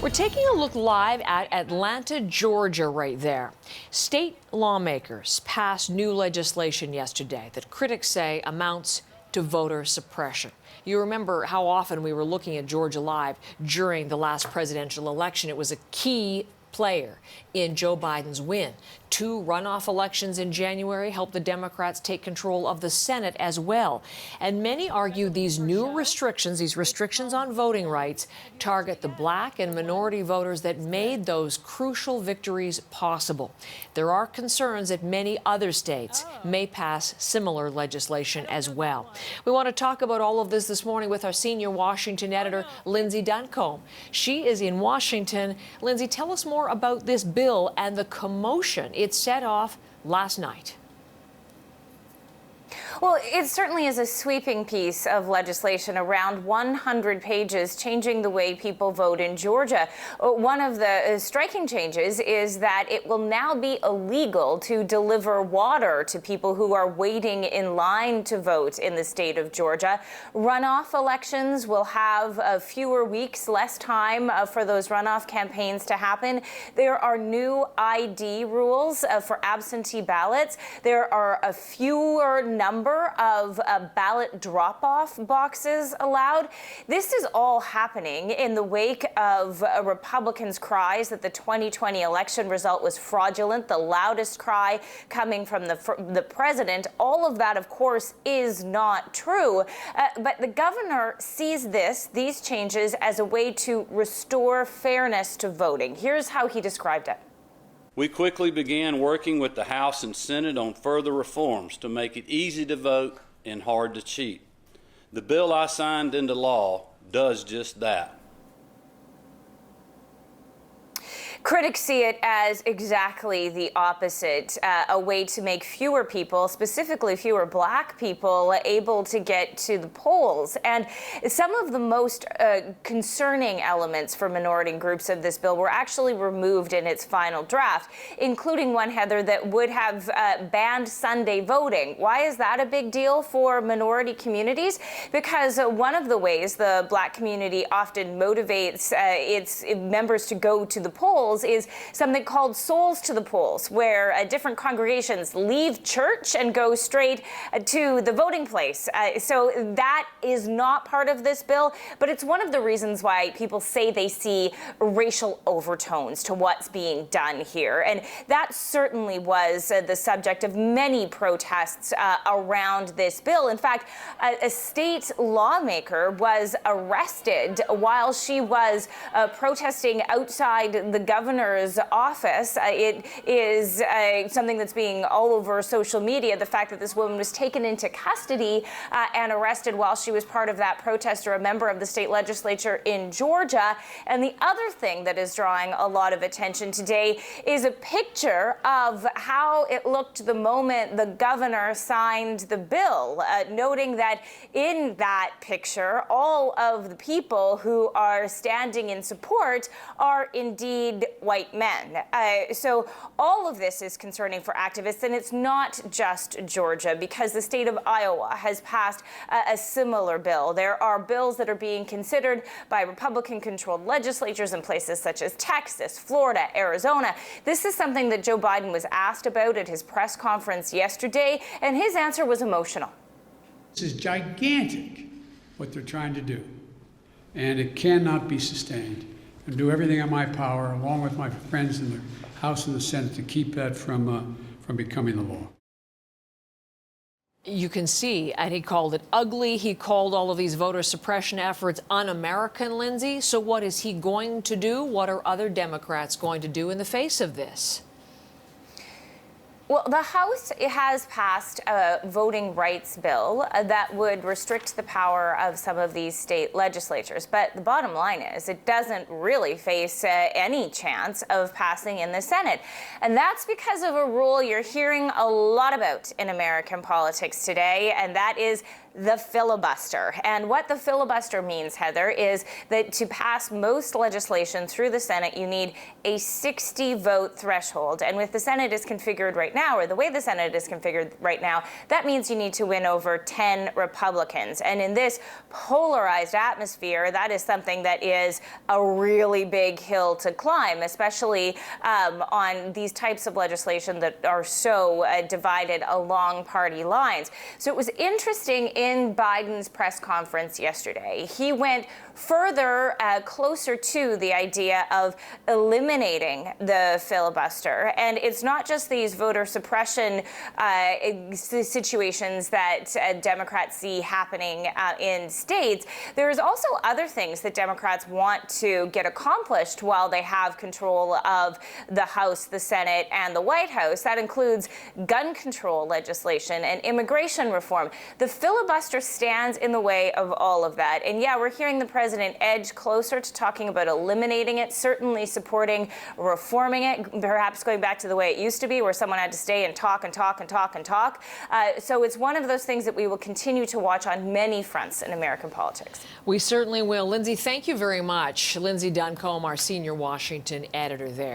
We're taking a look live at Atlanta, Georgia right there. State lawmakers passed new legislation yesterday that critics say amounts to voter suppression. You remember how often we were looking at Georgia Live during the last presidential election. It was a key player in Joe Biden's win. 2 runoff elections in January helped the Democrats take control of the Senate as well. And many argue these new restrictions, these restrictions on voting rights, target the black and minority voters that made those crucial victories possible. There are concerns that many other states may pass similar legislation as well. We want to talk about all of this morning with our senior Washington editor, Lindsay Duncombe. She is in Washington. Lindsay, tell us more about this bill and the commotion it set off last night. Well, it certainly is a sweeping piece of legislation, around 100 pages, changing the way people vote in Georgia. One of the striking changes is that it will now be illegal to deliver water to people who are waiting in line to vote in the state of Georgia. Runoff elections will have fewer weeks, less time for those runoff campaigns to happen. There are new ID rules for absentee ballots. There are a fewer number of ballot drop-off boxes allowed. This is all happening in the wake of Republicans' cries that the 2020 election result was fraudulent, the loudest cry coming from the president. All of that, of course, is not true. But the governor sees these changes as a way to restore fairness to voting. Here's how he described it. We quickly began working with the House and Senate on further reforms to make it easy to vote and hard to cheat. The bill I signed into law does just that. Critics see it as exactly the opposite, a way to make fewer people, specifically fewer black people, able to get to the polls. And some of the most concerning elements for minority groups of this bill were actually removed in its final draft, including one, Heather, that would have banned Sunday voting. Why is that a big deal for minority communities? Because one of the ways the black community often motivates its members to go to the polls is something called Souls to the Polls, where different congregations leave church and go straight to the voting place. So that is not part of this bill, but it's one of the reasons why people say they see racial overtones to what's being done here. And that certainly was the subject of many protests around this bill. In fact, a state lawmaker was arrested while she was protesting outside the governor's office. It is something that's being all over social media, the fact that this woman was taken into custody and arrested while she was part of that protest, or a member of the state legislature in Georgia. And the other thing that is drawing a lot of attention today is a picture of how it looked the moment the governor signed the bill, noting that in that picture, all of the people who are standing in support are indeed white men. So all of this is concerning for activists, and it's not just Georgia, because the state of Iowa has passed a similar bill. There are bills that are being considered by Republican-controlled legislatures in places such as Texas, Florida, Arizona. This is something that Joe Biden was asked about at his press conference yesterday, and his answer was emotional. This is gigantic, what they're trying to do, and it cannot be sustained. And do everything in my power, along with my friends in the House and the Senate, to keep that from becoming the law. You can see, and he called it ugly. He called all of these voter suppression efforts un-American, Lindsay. So what is he going to do? What are other Democrats going to do in the face of this? Well, the House has passed a voting rights bill that would restrict the power of some of these state legislatures. But the bottom line is it doesn't really face any chance of passing in the Senate. And that's because of a rule you're hearing a lot about in American politics today, and that is the filibuster. And what the filibuster means, Heather, is that to pass most legislation through the Senate, you need a 60-vote threshold. And with the Senate is configured right now, or the way the Senate is configured right now, that means you need to win over 10 Republicans. And in this polarized atmosphere, that is something that is a really big hill to climb, especially on these types of legislation that are so divided along party lines. So it was interesting in Biden's press conference yesterday. He went further, closer to the idea of eliminating the filibuster. And it's not just these voter suppression situations that Democrats see happening in states. There's also other things that Democrats want to get accomplished while they have control of the House, the Senate, and the White House. That includes gun control legislation and immigration reform. The filibuster stands in the way of all of that. And yeah, we're hearing the president edge closer to talking about eliminating it, certainly supporting reforming it, perhaps going back to the way it used to be, where someone had to stay and talk and talk and talk and talk. So it's one of those things that we will continue to watch on many fronts in American politics. We certainly will. Lindsay, thank you very much. Lindsay Duncombe, our senior Washington editor there.